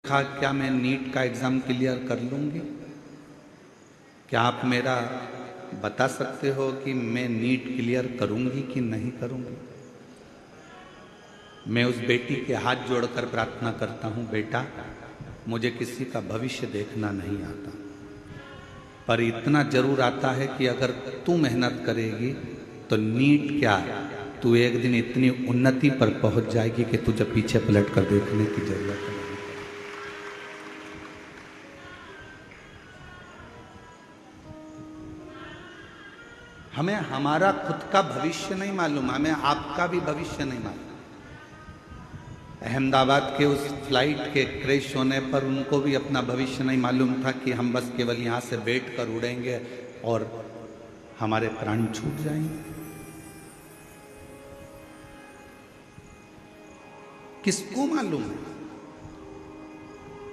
कहा क्या मैं नीट का एग्ज़ाम क्लियर कर लूँगी? क्या आप मेरा बता सकते हो कि मैं नीट क्लियर करूँगी कि नहीं करूँगी? मैं उस बेटी के हाथ जोड़कर प्रार्थना करता हूँ, बेटा मुझे किसी का भविष्य देखना नहीं आता, पर इतना जरूर आता है कि अगर तू मेहनत करेगी तो नीट क्या, तू एक दिन इतनी उन्नति पर पहुंच जाएगी कि तुझे पीछे पलट कर देखने की जरूरत नहीं। हमें हमारा खुद का भविष्य नहीं मालूम, हमें आपका भी भविष्य नहीं मालूम। अहमदाबाद के उस फ्लाइट के क्रैश होने पर उनको भी अपना भविष्य नहीं मालूम था कि हम बस केवल यहाँ से बैठकर उड़ेंगे और हमारे प्राण छूट जाएंगे। किसको मालूम है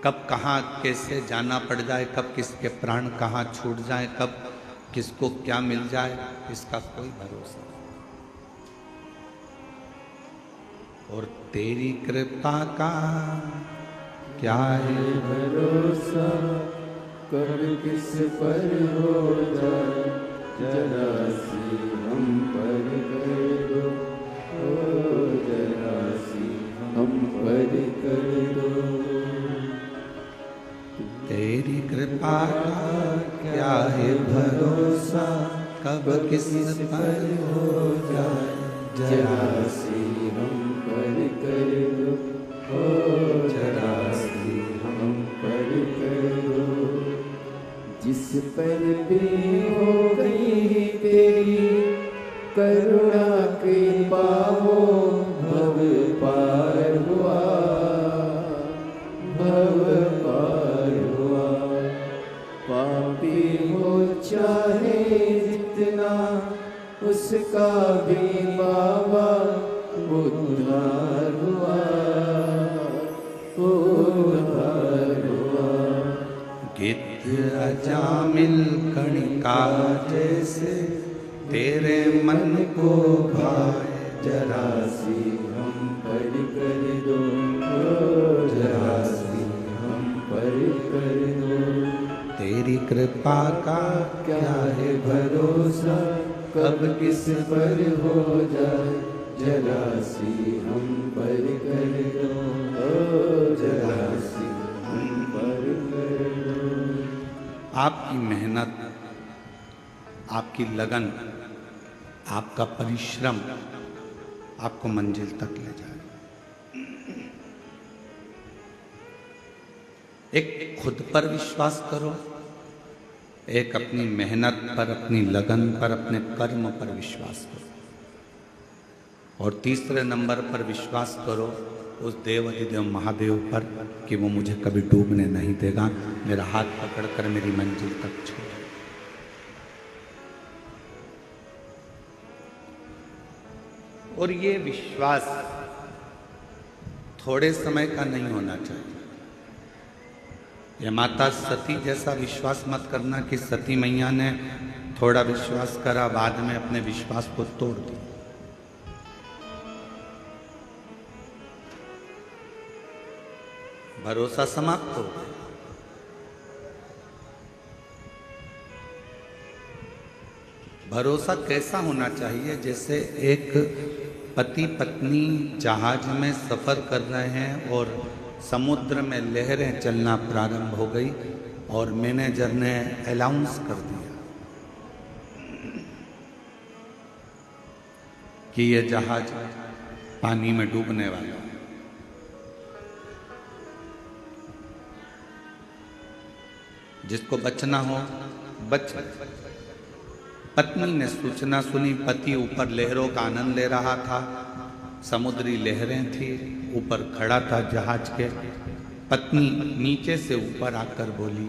कब कहाँ कैसे जाना पड़ जाए, कब किसके प्राण कहाँ छूट जाए, कब किसको क्या मिल जाए, इसका कोई भरोसा नहीं। और तेरी कृपा का क्या है भरोसा, कब किस पर हो जाए, जरा सी हम पर कर दो, ओ जरा सी हम पर कर दो। तेरी कृपा का क्या है भरोसा, कब किस पर हो जाए, जरा सी हम पर कर दो, ओ जरा सी हम पर कर दो। जिस पर भी हो गई तेरी करुणा कृपा हो, भव पार हुआ, भव पार हुआ। पापी हो चाहे जितना, उसका भी बाबा उद्धार हुआ, उद्धार हुआ। गिद्ध अजामिल कणिका जैसे तेरे मन को भाए, जरा सी हम पर कर दो, ओ जरा सी हम पर कर दो। तेरी कृपा का क्या है भरोसा, कब किस पर हो जाए, जरा सी हम पर कर दो, ओ जरा सी हम पर कर दो। आपकी मेहनत, आपकी लगन, आपका परिश्रम आपको मंजिल तक ले जाए। एक खुद पर विश्वास करो, एक अपनी मेहनत पर, अपनी लगन पर, अपने कर्म पर विश्वास करो, और तीसरे नंबर पर विश्वास करो उस देव अधिदेव महादेव पर कि वो मुझे कभी डूबने नहीं देगा, मेरा हाथ पकड़कर मेरी मंजिल तक छोड़े। और ये विश्वास थोड़े समय का नहीं होना चाहिए। ये माता सती जैसा विश्वास मत करना कि सती मैया ने थोड़ा विश्वास करा, बाद में अपने विश्वास को तोड़ दिया। भरोसा समाप्त हो गया। भरोसा कैसा होना चाहिए? जैसे एक पति पत्नी जहाज में सफर कर रहे हैं और समुद्र में लहरें चलना प्रारंभ हो गई और मैनेजर ने अनाउंस कर दिया कि यह जहाज पानी में डूबने वाला है। जिसको बचना हो बच। पत्नी ने सूचना सुनी, पति ऊपर लहरों का आनंद ले रहा था, समुद्री लहरें थी, ऊपर खड़ा था जहाज के। पत्नी नीचे से ऊपर आकर बोली,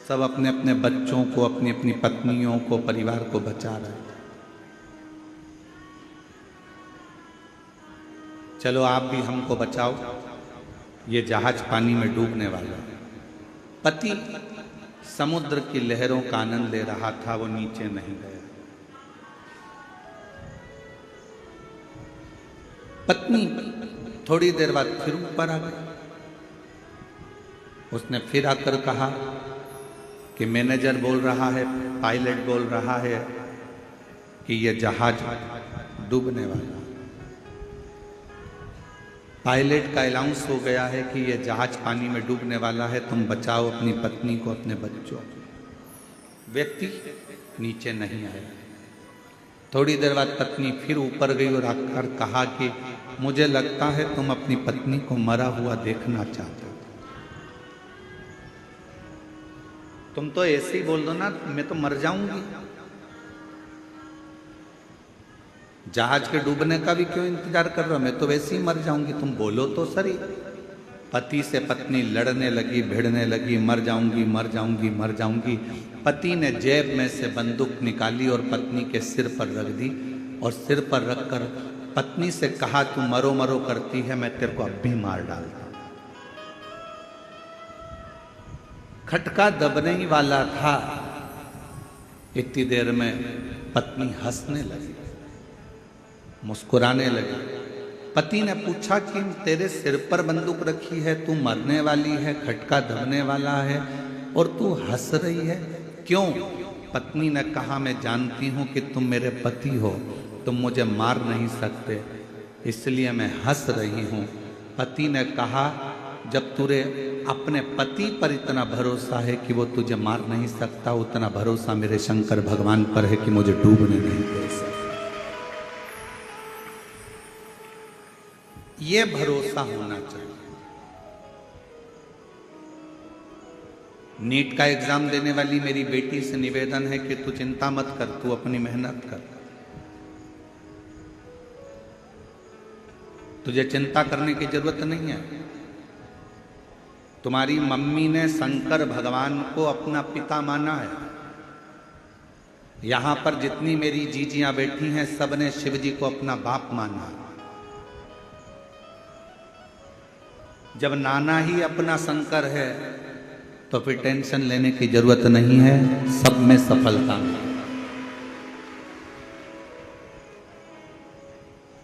सब अपने अपने बच्चों को, अपनी अपनी पत्नियों को, परिवार को बचा रहे, चलो आप भी हमको बचाओ, ये जहाज पानी में डूबने वाला है। पति समुद्र की लहरों का आनंद ले रहा था, वो नीचे नहीं गया। पत्नी थोड़ी देर बाद फिर ऊपर आ गई। उसने फिर आकर कहा कि मैनेजर बोल रहा है, पायलट बोल रहा है कि यह जहाज डूबने वाला है। पायलट का अनाउंस हो गया है कि यह जहाज पानी में डूबने वाला है, तुम बचाओ अपनी पत्नी को, अपने बच्चों। व्यक्ति नीचे नहीं आया। थोड़ी देर बाद पत्नी फिर ऊपर गई और आकर कहा कि मुझे लगता है तुम अपनी पत्नी को मरा हुआ देखना चाहते हो। तुम तो ऐसे ही बोल दो ना, मैं तो मर जाऊंगी। जहाज के डूबने का भी क्यों इंतजार कर रहे हो, मैं तो वैसे ही मर जाऊंगी, तुम बोलो तो सही। पति से पत्नी लड़ने लगी, भिड़ने लगी, मर जाऊंगी मर जाऊंगी मर जाऊंगी। पति ने जेब में से बंदूक निकाली और पत्नी के सिर पर रख दी और सिर पर रखकर पत्नी से कहा, तू मरो मरो करती है, मैं तेरे को अब भी मार डालता। खटका दबने ही वाला था, इतनी देर में पत्नी हंसने लगी, मुस्कुराने लगी। पति ने पूछा कि तेरे सिर पर बंदूक रखी है, तू मरने वाली है, खटका दबने वाला है और तू हंस रही है, क्यों? पत्नी ने कहा, मैं जानती हूं कि तुम मेरे पति हो, तुम मुझे मार नहीं सकते, इसलिए मैं हंस रही हूं। पति ने कहा, जब तुझे अपने पति पर इतना भरोसा है कि वो तुझे मार नहीं सकता, उतना भरोसा मेरे शंकर भगवान पर है कि मुझे डूबने नहीं दे सकता। ये भरोसा होना चाहिए। नीट का एग्जाम देने वाली मेरी बेटी से निवेदन है कि तू चिंता मत कर, तू अपनी मेहनत कर। तुझे चिंता करने की जरूरत नहीं है। तुम्हारी मम्मी ने शंकर भगवान को अपना पिता माना है। यहां पर जितनी मेरी जीजियां बैठी हैं, सबने शिव जी को अपना बाप माना है। जब नाना ही अपना शंकर है तो फिर टेंशन लेने की जरूरत नहीं है, सब में सफलता है।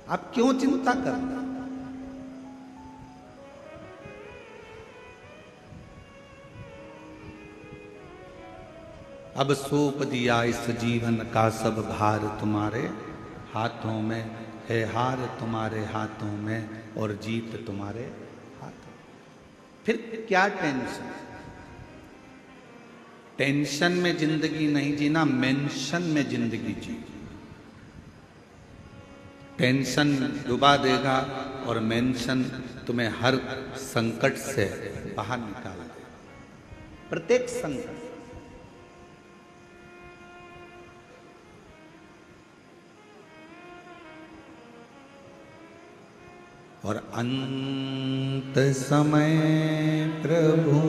आप क्यों चिंता करना? अब सौंप दिया इस जीवन का सब भार तुम्हारे हाथों में है, हार तुम्हारे हाथों में और जीत तुम्हारे हाथों। फिर क्या टेंशन? टेंशन में जिंदगी नहीं जीना, मेंशन में जिंदगी जी। टेंशन डुबा देगा और मेंशन तुम्हें हर संकट से बाहर निकाल देगा, प्रत्येक संकट। और अंत समय प्रभु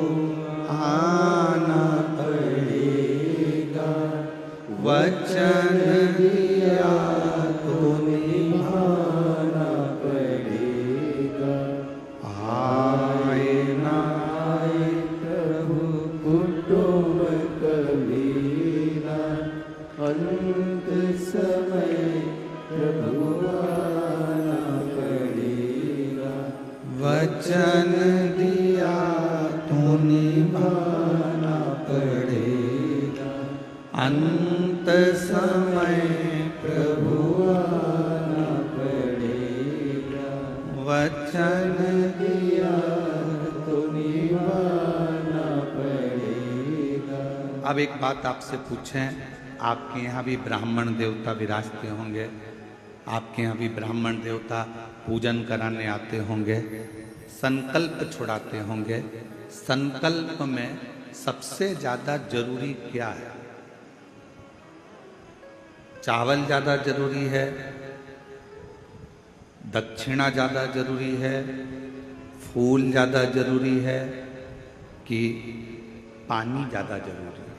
आना पड़ेगा, वचन दिया तो निभाना पड़ेगा। आए ना आए प्रभु कुटुंब कबीरा, अंत समय प्रभु वचन दिया तो निभाना पड़ेगा, अंत समय प्रभु आना पड़ेगा। वचन दिया तो निभाना पड़ेगा। अब एक बात आपसे पूछें, आपके यहाँ भी ब्राह्मण देवता विराजते होंगे, आपके यहाँ भी ब्राह्मण देवता पूजन कराने आते होंगे, संकल्प छुड़ाते होंगे। संकल्प में सबसे ज्यादा जरूरी क्या है? चावल ज्यादा जरूरी है, दक्षिणा ज्यादा जरूरी है, फूल ज्यादा जरूरी है कि पानी ज्यादा जरूरी है?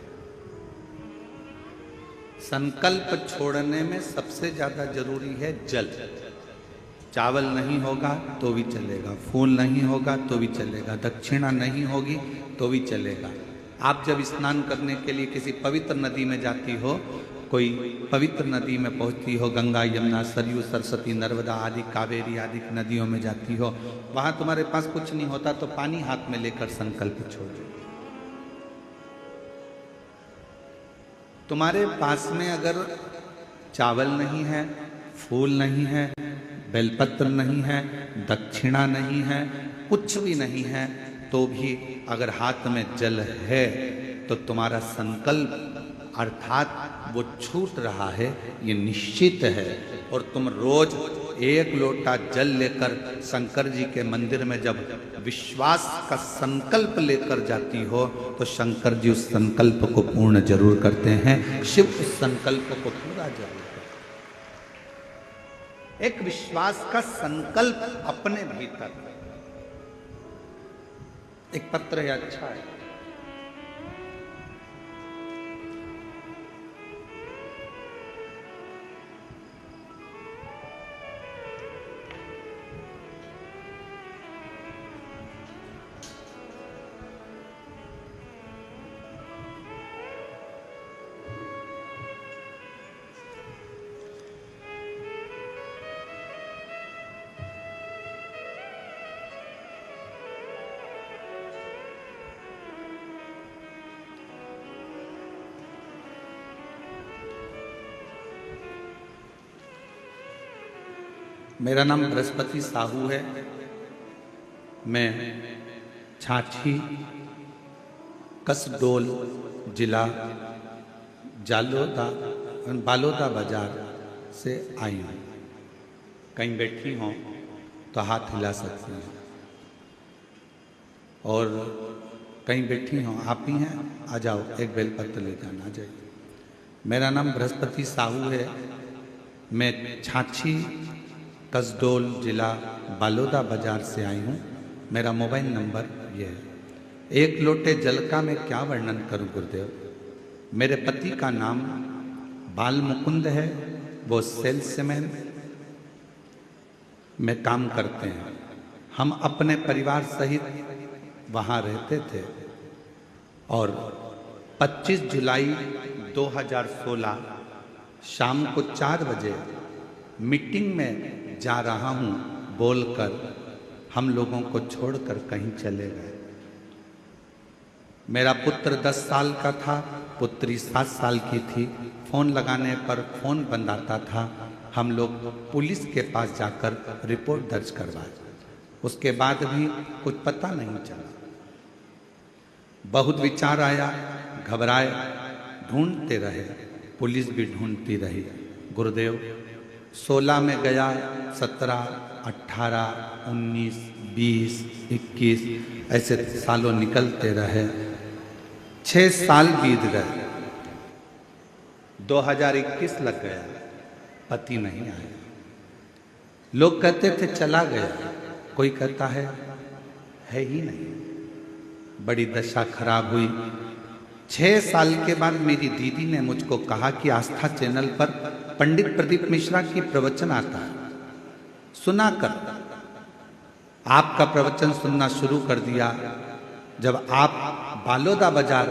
संकल्प छोड़ने में सबसे ज्यादा जरूरी है जल। चावल नहीं होगा तो भी चलेगा, फूल नहीं होगा तो भी चलेगा, दक्षिणा नहीं होगी तो भी चलेगा। आप जब स्नान करने के लिए किसी पवित्र नदी में जाती हो कोई पवित्र नदी में पहुंचती हो, गंगा, यमुना, सरयू, सरस्वती, नर्मदा आदि, कावेरी आदि नदियों में जाती हो, वहां तुम्हारे पास कुछ नहीं होता तो पानी हाथ में लेकर संकल्प छोड़ दो। तुम्हारे पास में अगर चावल नहीं है, फूल नहीं है, बेलपत्र नहीं है, दक्षिणा नहीं है, कुछ भी नहीं है, तो भी अगर हाथ में जल है तो तुम्हारा संकल्प अर्थात वो छूट रहा है, ये निश्चित है। और तुम रोज 1 लोटा जल लेकर शंकर जी के मंदिर में जब विश्वास का संकल्प लेकर जाती हो तो शंकर जी उस संकल्प को पूर्ण जरूर करते हैं, शिव उस संकल्प को पूरा जरूर करते हैं। एक विश्वास का संकल्प अपने भीतर। एक पत्र है, अच्छा है। मेरा नाम बृहस्पति साहू है। मैं छाछी कसडोल जिला बालोदा बाजार से आई हूँ। कहीं बैठी हों तो हाथ हिला सकती हैं, और कहीं बैठी हों, आप ही हैं, आ जाओ, एक बेलपत्र ले जाना, आ जाइए। मेरा नाम बृहस्पति साहू है। मैं छाछी कसडोल जिला बालोदा बाजार से आई हूँ। मेरा मोबाइल नंबर ये है। 1 लोटे जल का मैं क्या वर्णन करूँ गुरुदेव। मेरे पति का नाम बाल मुकुंद है, वो सेल्समैन में काम करते हैं। हम अपने परिवार सहित वहाँ रहते थे, और 25 जुलाई 2016 शाम को 4 बजे मीटिंग में जा रहा हूँ बोलकर हम लोगों को छोड़कर कहीं चले गए। मेरा पुत्र 10 साल का था, पुत्री 7 साल की थी। फोन लगाने पर फोन बंद आता था। हम लोग पुलिस के पास जाकर रिपोर्ट दर्ज करवाए। उसके बाद भी कुछ पता नहीं चला। बहुत विचार आया, घबराए, ढूंढते रहे, पुलिस भी ढूंढती रही। गुरुदेव 16 में गया, 17, 18, 19, 20, 21 ऐसे सालों निकलते रहे। 6 साल बीत गए। 2021 लग गया, पति नहीं आया। लोग कहते थे चला गया, कोई कहता है ही नहीं। बड़ी दशा खराब हुई। 6 साल के बाद मेरी दीदी ने मुझको कहा कि आस्था चैनल पर पंडित प्रदीप मिश्रा की प्रवचन आता है, सुना कर। आपका प्रवचन सुनना शुरू कर दिया। जब आप बालोदा बाजार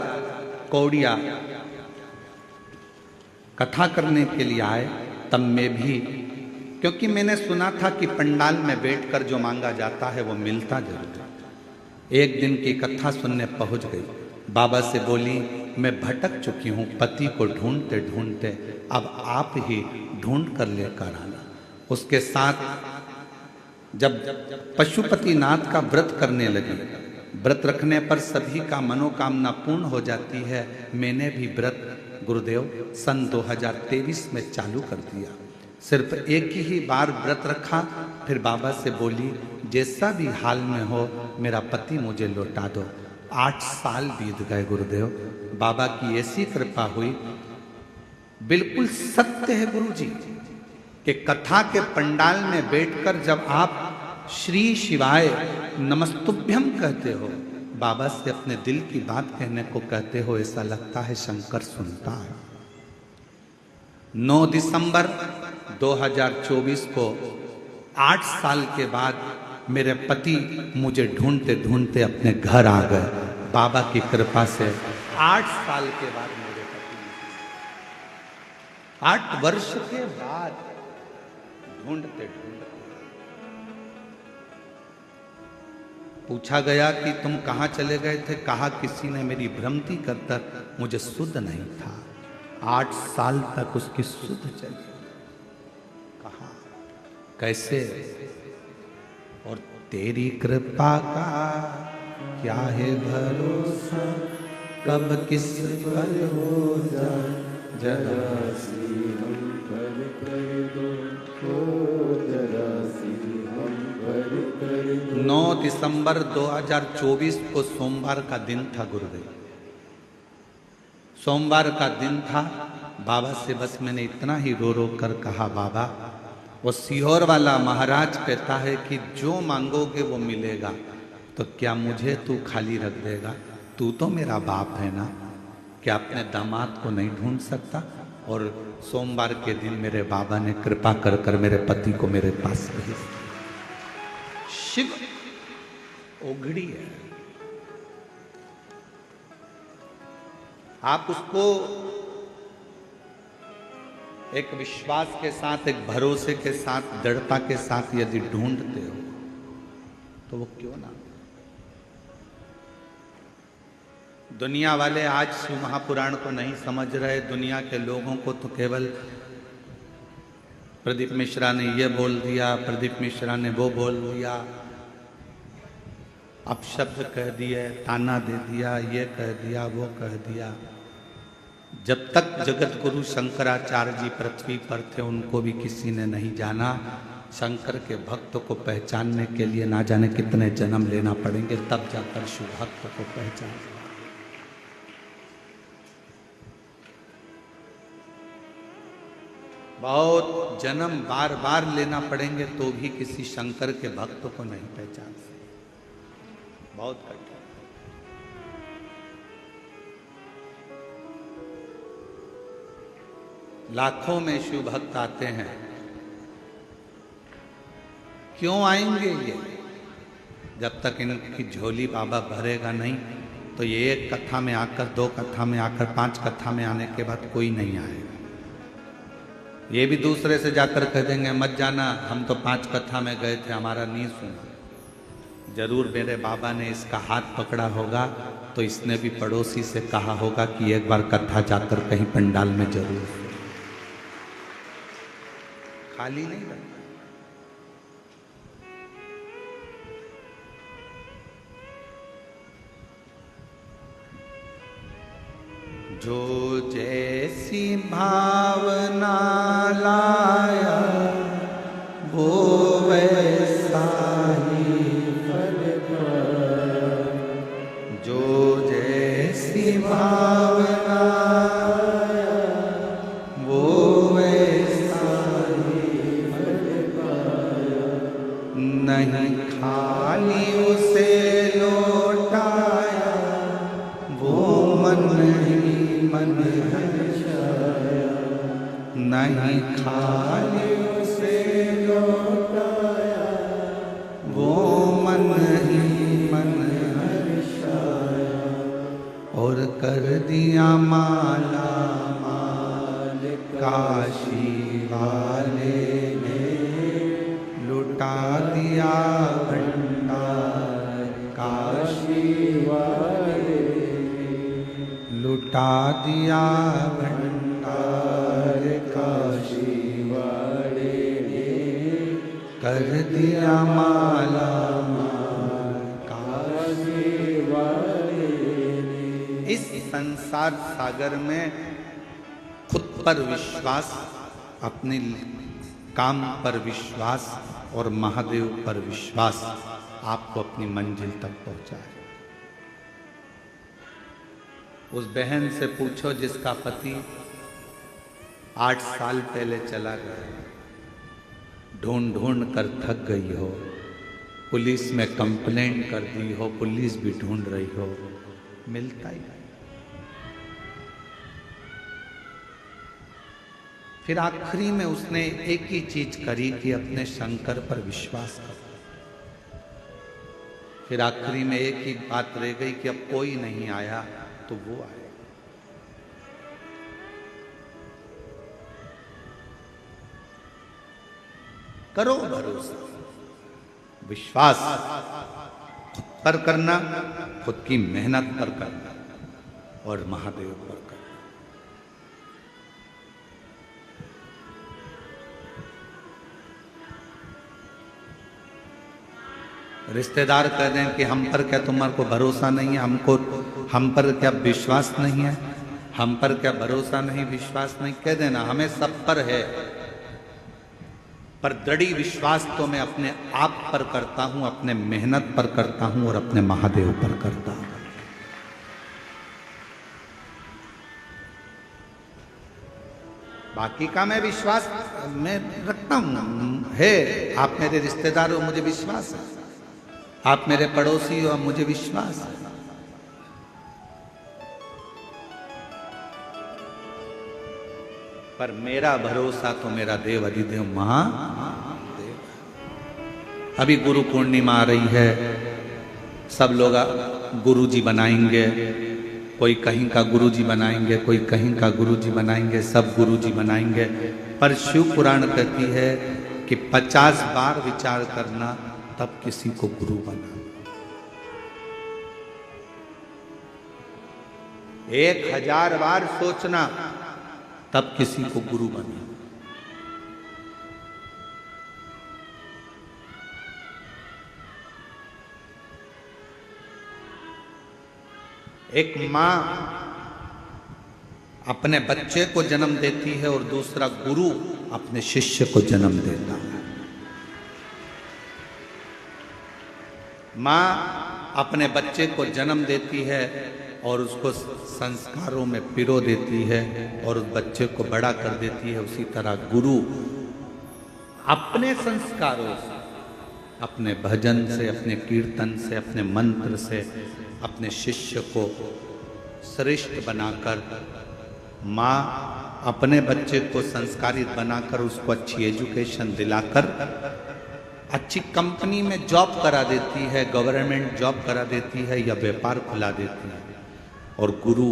कौड़िया कथा करने के लिए आए, तब मैं भी, क्योंकि मैंने सुना था कि पंडाल में बैठकर जो मांगा जाता है वो मिलता जरूर है। एक दिन की कथा सुनने पहुंच गई। बाबा से बोली, मैं भटक चुकी हूँ, पति को ढूंढते ढूंढते, अब आप ही ढूंढ कर लेकर आना। उसके साथ जब पशुपतिनाथ का व्रत करने लगी, व्रत रखने पर सभी का मनोकामना पूर्ण हो जाती है। मैंने भी व्रत गुरुदेव सन 2023 में चालू कर दिया। सिर्फ एक ही बार व्रत रखा, फिर बाबा से बोली, जैसा भी हाल में हो मेरा पति मुझे लौटा दो। 8 साल बीत गए गुरुदेव। बाबा की ऐसी कृपा हुई। बिल्कुल सत्य है गुरुजी कि कथा के पंडाल में बैठकर जब आप श्री शिवाय नमस्तुभ्यम कहते हो, बाबा से अपने दिल की बात कहने को कहते हो, ऐसा लगता है शंकर सुनता है। 9 दिसंबर 2024 को 8 साल के बाद मेरे पति मुझे ढूंढते ढूंढते अपने घर आ गए। बाबा की कृपा से 8 साल के बाद मेरे पति। 8 वर्ष के बाद ढूंढते ढूंढते पूछा गया कि तुम कहां चले गए थे? कहा किसी ने मेरी भ्रमति कर मुझे सुध नहीं था। 8 साल तक उसकी सुध चली। कहा कैसे? और तेरी कृपा का क्या है भरोसा, कब किस पर हो जाए जरा सी हम पर कर दो, ओ जरा सी हम पर कर दो। 9 दिसंबर 2024 को सोमवार का दिन था गुरुदेव। सोमवार का दिन था। बाबा से बस मैंने इतना ही रो रो कर कहा, बाबा वो सीहोर वाला महाराज कहता है कि जो मांगोगे वो मिलेगा, तो क्या मुझे तू खाली रख देगा? तू तो मेरा बाप है ना, क्या अपने दामाद को नहीं ढूंढ सकता? और सोमवार के दिन मेरे बाबा ने कृपा कर कर मेरे पति को मेरे पास भेज दिया। शिव ओघड़ी है। आप उसको एक विश्वास के साथ, एक भरोसे के साथ, दृढ़ता के साथ यदि ढूंढते हो तो वो क्यों ना। दुनिया वाले आज शिव महापुराण को नहीं समझ रहे। दुनिया के लोगों को तो केवल प्रदीप मिश्रा ने ये बोल दिया, प्रदीप मिश्रा ने वो बोल दिया, अपशब्द कह दिए, ताना दे दिया, ये कह दिया, वो कह दिया। जब तक जगत गुरु शंकराचार्य जी पृथ्वी पर थे उनको भी किसी ने नहीं जाना। शंकर के भक्त को पहचानने के लिए ना जाने कितने जन्म लेना पड़ेंगे, तब जाकर शिव भक्त को पहचान। बहुत जन्म बार बार लेना पड़ेंगे तो भी किसी शंकर के भक्त को नहीं पहचान सकते। बहुत कठिन। लाखों में शिव भक्त आते हैं। क्यों आएंगे ये? जब तक इनकी झोली बाबा भरेगा नहीं, तो ये एक कथा में आकर, 2 कथा में आकर, 5 कथा में आने के बाद कोई नहीं आएगा। ये भी दूसरे से जाकर कह देंगे मत जाना, हम तो 5 कथा में गए थे, हमारा नहीं सुना। जरूर मेरे बाबा ने इसका हाथ पकड़ा होगा, तो इसने भी पड़ोसी से कहा होगा कि एक बार कथा जाकर कहीं पंडाल में जरूर। खाली नहीं रहता। जो जैसी भावना लाया वो वैसा ही फल पाया। जो जैसी भावना लाया वो वैसा ही फल पाया। नहीं खाली उसे लौटाया वो मन ही मन हर्षाया। नहीं खाली उसे लौटाया वो मन ही मन हर्षाया। और कर दिया माला माल काशी वाले ने, लुटा दिया भंडार काशी वाले, लुटा दिया भंडार काशी वाले ने, कर दिया माला माल काशी वाले ने। इस संसार सागर में खुद पर विश्वास, अपने काम पर विश्वास और महादेव पर विश्वास आपको अपनी मंजिल तक पहुंचाए। उस बहन से पूछो जिसका पति 8 साल पहले चला गया, ढूंढ ढूंढ कर थक गई हो, पुलिस में कंप्लेंट कर दी हो, पुलिस भी ढूंढ रही हो, मिलता ही नहीं। फिर आखिरी में उसने एक ही चीज करी कि अपने शंकर पर विश्वास कर। फिर आखिरी में एक ही बात रह गई कि अब कोई नहीं आया तो वो आए। करो भरोसा। विश्वास खुद पर करना, खुद की मेहनत पर करना और महादेव पर करना। रिश्तेदार कह दें कि हम पर क्या तुम्हारे को भरोसा नहीं है, हम पर क्या विश्वास नहीं है, हम पर क्या भरोसा नहीं, विश्वास नहीं, कह देना, हमें सब पर है, पर दृढ़ विश्वास तो मैं अपने आप पर करता हूं, अपने मेहनत पर करता हूं और अपने महादेव पर करता हूं। बाकी का मैं विश्वास मैं रखता हूं, है, आप मेरे रिश्तेदार हो, मुझे विश्वास है, आप मेरे पड़ोसी हो, मुझे विश्वास है। पर मेरा भरोसा तो मेरा देव अधिदेव महादेव। अभी गुरु पूर्णिमा आ रही है, सब लोग गुरु जी बनाएंगे, कोई कहीं का गुरु जी बनाएंगे, कोई कहीं का गुरु जी बनाएंगे, सब गुरु जी बनाएंगे। पर शिव पुराण कहती है कि 50 बार विचार करना तब किसी को गुरु बनाना। 1000 बार सोचना तब किसी को गुरु बना। एक मां अपने बच्चे को जन्म देती है और दूसरा गुरु अपने शिष्य को जन्म देता है। मां अपने बच्चे को जन्म देती है और उसको संस्कारों में पिरो देती है और उस बच्चे को बड़ा कर देती है। उसी तरह गुरु अपने संस्कारों से, अपने भजन से, अपने कीर्तन से, अपने मंत्र से अपने शिष्य को श्रेष्ठ बनाकर, माँ अपने बच्चे को संस्कारित बनाकर उसको अच्छी एजुकेशन दिलाकर अच्छी कंपनी में जॉब करा देती है, गवर्नमेंट जॉब करा देती है या व्यापार खुला देती है। और गुरु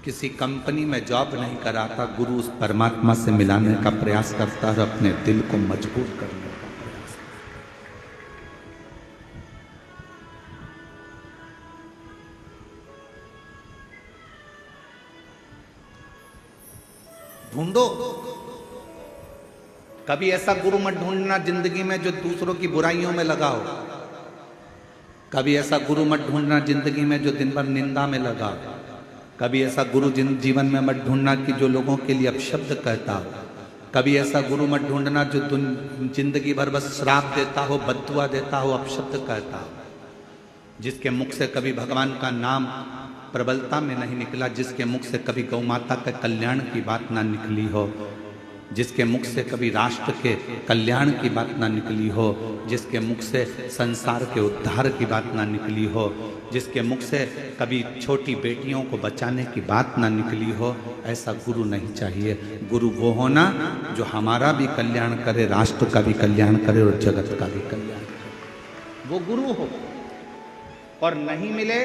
किसी कंपनी में जॉब नहीं कराता, गुरु उस परमात्मा से मिलाने का प्रयास करता है, अपने दिल को मजबूत करने का प्रयास। ढूंढो, कभी ऐसा गुरु मत ढूंढना जिंदगी में जो दूसरों की बुराइयों में लगा हो। कभी ऐसा गुरु मत ढूंढना जिंदगी में जो दिन भर निंदा में लगा हो। कभी ऐसा गुरु जीवन में मत ढूंढना कि जो लोगों के लिए अपशब्द कहता हो। कभी ऐसा गुरु मत ढूंढना जो जिंदगी भर बस श्राप देता हो, बद्दुआ देता हो, अपशब्द कहता हो, जिसके मुख से कभी भगवान का नाम प्रबलता में नहीं निकला, जिसके मुख से कभी गौ माता के कल्याण की बात ना निकली हो, जिसके मुख से कभी राष्ट्र के कल्याण की बात ना निकली हो, जिसके मुख से संसार के उद्धार की बात ना निकली हो, जिसके मुख से कभी छोटी बेटियों को बचाने की बात ना निकली हो, ऐसा गुरु नहीं चाहिए। गुरु वो होना जो हमारा भी कल्याण करे, राष्ट्र का भी कल्याण करे और जगत का भी कल्याण करे, वो गुरु हो। और नहीं मिले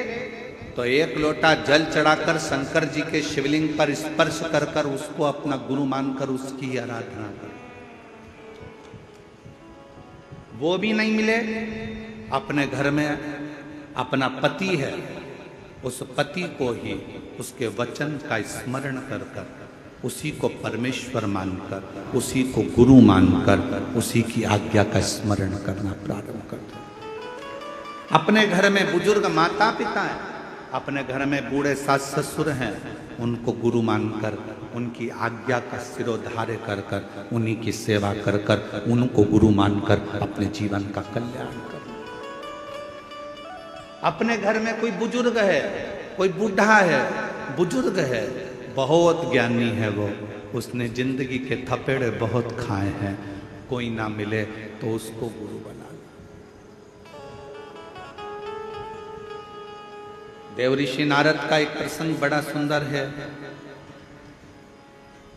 तो एक लोटा जल चढ़ाकर शंकर जी के शिवलिंग पर स्पर्श कर कर उसको अपना गुरु मानकर उसकी आराधना कर। वो भी नहीं मिले, अपने घर में अपना पति है, उस पति को ही उसके वचन का स्मरण कर कर, उसी को परमेश्वर मानकर, उसी को गुरु मानकर, उसी की आज्ञा का स्मरण करना प्रारंभ कर दो। अपने घर में बुजुर्ग माता पिता हैं, अपने घर में बूढ़े सास ससुर हैं, उनको गुरु मानकर, उनकी आज्ञा का सिरोधार्य कर कर, उन्हीं की सेवा कर कर, उनको गुरु मानकर अपने जीवन का कल्याण कर। अपने घर में कोई बुजुर्ग है, कोई बूढ़ा है, बुजुर्ग है, बहुत ज्ञानी है वो, उसने जिंदगी के थपेड़े बहुत खाए हैं, कोई ना मिले तो उसको गुरु बना। देवऋषि नारद का एक प्रसंग बड़ा सुंदर है।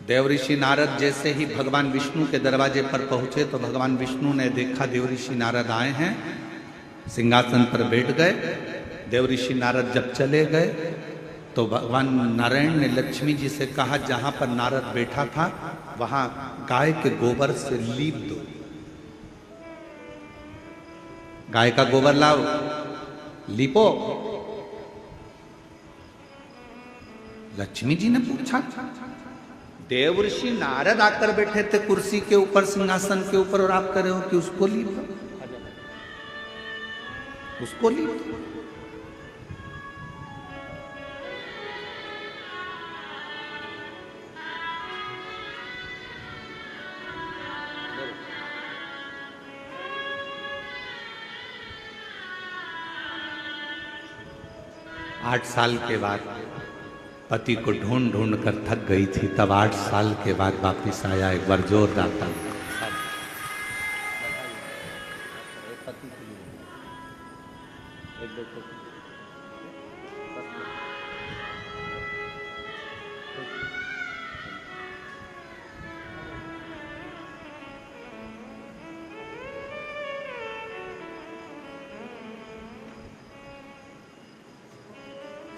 देवऋषि नारद जैसे ही भगवान विष्णु के दरवाजे पर पहुंचे तो भगवान विष्णु ने देखा देवऋषि नारद आए हैं, सिंहासन पर बैठ गए। देवऋषि नारद जब चले गए तो भगवान नारायण ने लक्ष्मी जी से कहा, जहां पर नारद बैठा था वहां गाय के गोबर से लीप दो। गाय का गोबर लाओ, लीपो। लक्ष्मी जी ने पूछा, देवर्षि नारद आकर बैठे थे कुर्सी के ऊपर, सिंहासन के ऊपर, और आप कह रहे हो कि उसको लीपो, उसको लीपो। 8 साल के बाद पति को ढूंढ ढूंढ कर थक गई थी, तब 8 साल के बाद वापिस आया एक बार जोरदार ताली।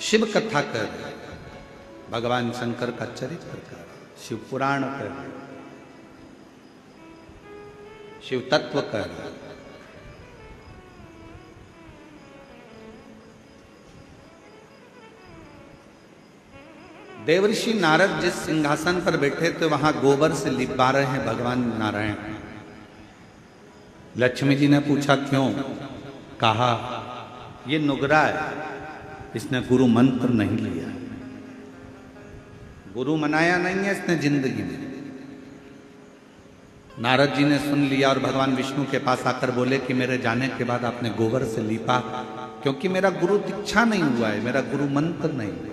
शिव कथा कर, भगवान शंकर का चरित्र कर, शिव पुराण कर, शिव तत्व कर। देवर्षि नारद जिस सिंहासन पर बैठे थे वहां गोबर से लिपा रहे हैं भगवान नारायण। लक्ष्मी जी ने पूछा क्यों? कहा ये नुगरा है, इसने गुरु मंत्र नहीं लिया, गुरु मनाया नहीं है इसने जिंदगी में। नारद जी ने सुन लिया और भगवान विष्णु के पास आकर बोले कि मेरे जाने के बाद आपने गोबर से लीपा, क्योंकि मेरा गुरु दीक्षा नहीं हुआ है, मेरा गुरु मंत्र नहीं है।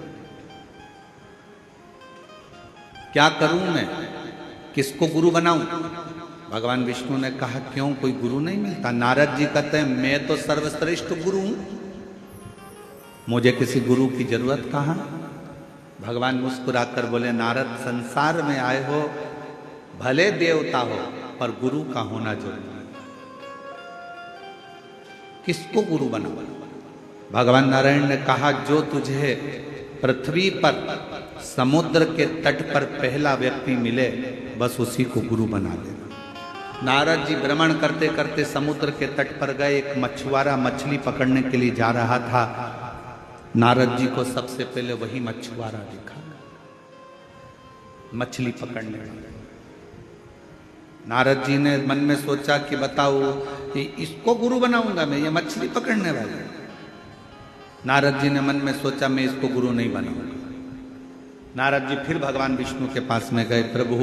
क्या करूं मैं, किसको गुरु बनाऊं? भगवान विष्णु ने कहा क्यों, कोई गुरु नहीं मिलता? नारद जी कहते हैं मैं तो सर्वश्रेष्ठ गुरु हूं, मुझे किसी गुरु की जरूरत कहां? भगवान मुस्कुराकर बोले नारद संसार में आए हो, भले देवता हो, पर गुरु का होना जरूरी है। किसको गुरु बनाओ? भगवान नारायण ने कहा जो तुझे पृथ्वी पर समुद्र के तट पर पहला व्यक्ति मिले बस उसी को गुरु बना ले। नारद जी भ्रमण करते करते समुद्र के तट पर गए। एक मछुआरा मछली पकड़ने के लिए जा रहा था। नारद जी को सबसे पहले वही मछुआरा दिखा, मछली पकड़ने वाला। नारद जी ने मन में सोचा कि बताओ कि इसको गुरु बनाऊंगा मैं, ये मछली पकड़ने वाला। नारद जी ने मन में सोचा मैं इसको गुरु नहीं बनाऊंगा। नारद जी फिर भगवान विष्णु के पास में गए। प्रभु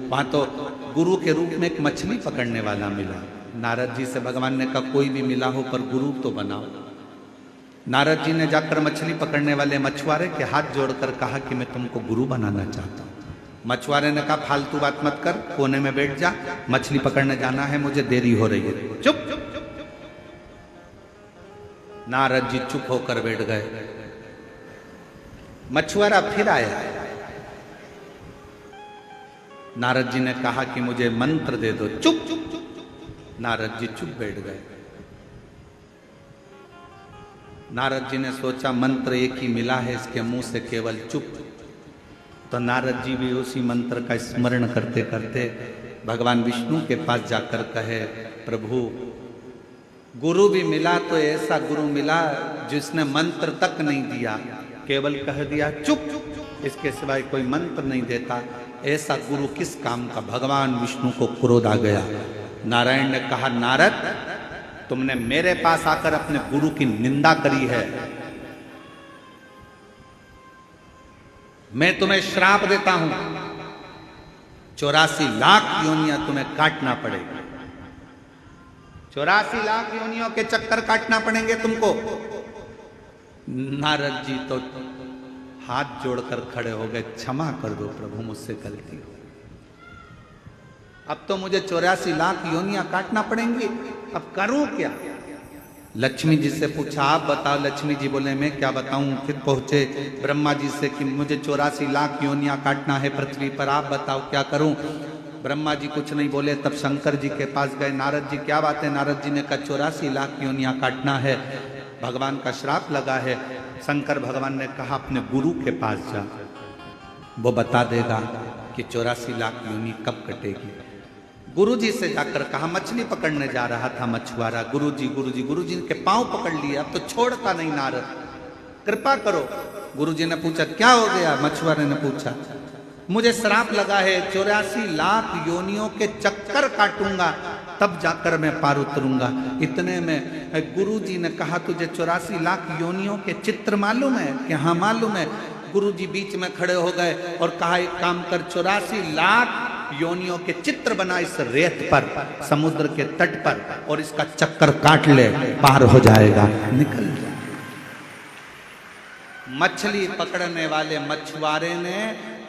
वहां तो गुरु के रूप में एक मछली पकड़ने वाला मिला। नारद जी से भगवान ने कहा कोई भी मिला हो पर गुरु तो बनाओ। नारद जी ने जाकर मछली पकड़ने वाले मछुआरे के हाथ जोड़कर कहा कि मैं तुमको गुरु बनाना चाहता हूं। मछुआरे ने कहा फालतू बात मत कर, कोने में बैठ जा, मछली पकड़ने जाना है, मुझे देरी हो रही है। चुप। नारद जी चुप होकर बैठ गए। मछुआरा फिर आया। नारद जी ने कहा कि मुझे मंत्र दे दो। चुप। नारद जी चुप बैठ गए। नारद जी ने सोचा मंत्र एक ही मिला है, इसके मुंह से केवल चुप। तो नारद जी भी उसी मंत्र का स्मरण करते करते भगवान विष्णु के पास जाकर कहे प्रभु गुरु भी मिला तो ऐसा गुरु मिला जिसने मंत्र तक नहीं दिया, केवल कह दिया चुप, इसके सिवाय कोई मंत्र नहीं देता। ऐसा गुरु किस काम का? भगवान विष्णु को क्रोध आ गया। नारायण ने कहा नारद तुमने मेरे पास आकर अपने गुरु की निंदा करी है, मैं तुम्हें श्राप देता हूं, 84 लाख योनियां तुम्हें काटना पड़ेगी। 84 लाख योनियों के चक्कर काटना पड़ेंगे तुमको। नारद जी तो हाथ जोड़कर खड़े हो गए, क्षमा कर दो प्रभु, मुझसे गलती हो, अब तो मुझे 84 लाख योनियां काटना पड़ेंगी, अब करूं क्या? लक्ष्मी जी से पूछा आप बताओ। लक्ष्मी जी बोले मैं क्या बताऊं। फिर पहुंचे ब्रह्मा जी से कि मुझे 84 लाख योनियां काटना है पृथ्वी पर, आप बताओ क्या करूं? ब्रह्मा जी कुछ नहीं बोले। तब शंकर जी के पास गए। नारद जी क्या बात है? नारद जी ने कहा 84 लाख योनियां काटना है, भगवान का श्राप लगा है। शंकर भगवान ने कहा अपने गुरु के पास जा। वो बता देगा कि 84 लाख योनि कब कटेगी। गुरुजी से जाकर कहा, मछली पकड़ने जा रहा था मछुआरा, गुरुजी गुरुजी, गुरुजी के पांव पकड़ लिए, अब तो छोड़ता नहीं नारद, कृपा करो। गुरुजी ने पूछा क्या हो गया? मछुआरे ने पूछा, मुझे श्राप लगा है, 84 लाख योनियों के चक्कर काटूंगा तब जाकर मैं पार उतरूंगा। इतने में गुरुजी ने कहा, तुझे 84 लाख योनियों के चित्र मालूम है? कि हाँ मालूम है। गुरुजी बीच में खड़े हो गए और कहा, एक काम कर, 84 लाख योनियों के चित्र बना इस रेत पर, समुद्र के तट पर, और इसका चक्कर काट ले, पार हो जाएगा, निकल जाए। मछली पकड़ने वाले मछुआरे ने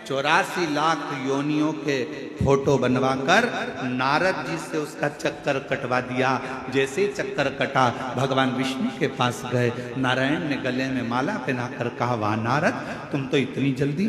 84 लाख योनियों के फोटो बनवाकर नारद जी से उसका चक्कर कटवा दिया। जैसे ही चक्कर कटा, भगवान विष्णु के पास गए, नारायण ने गले में माला पहनाकर कहा, वाह नारद, तुम तो इतनी जल्दी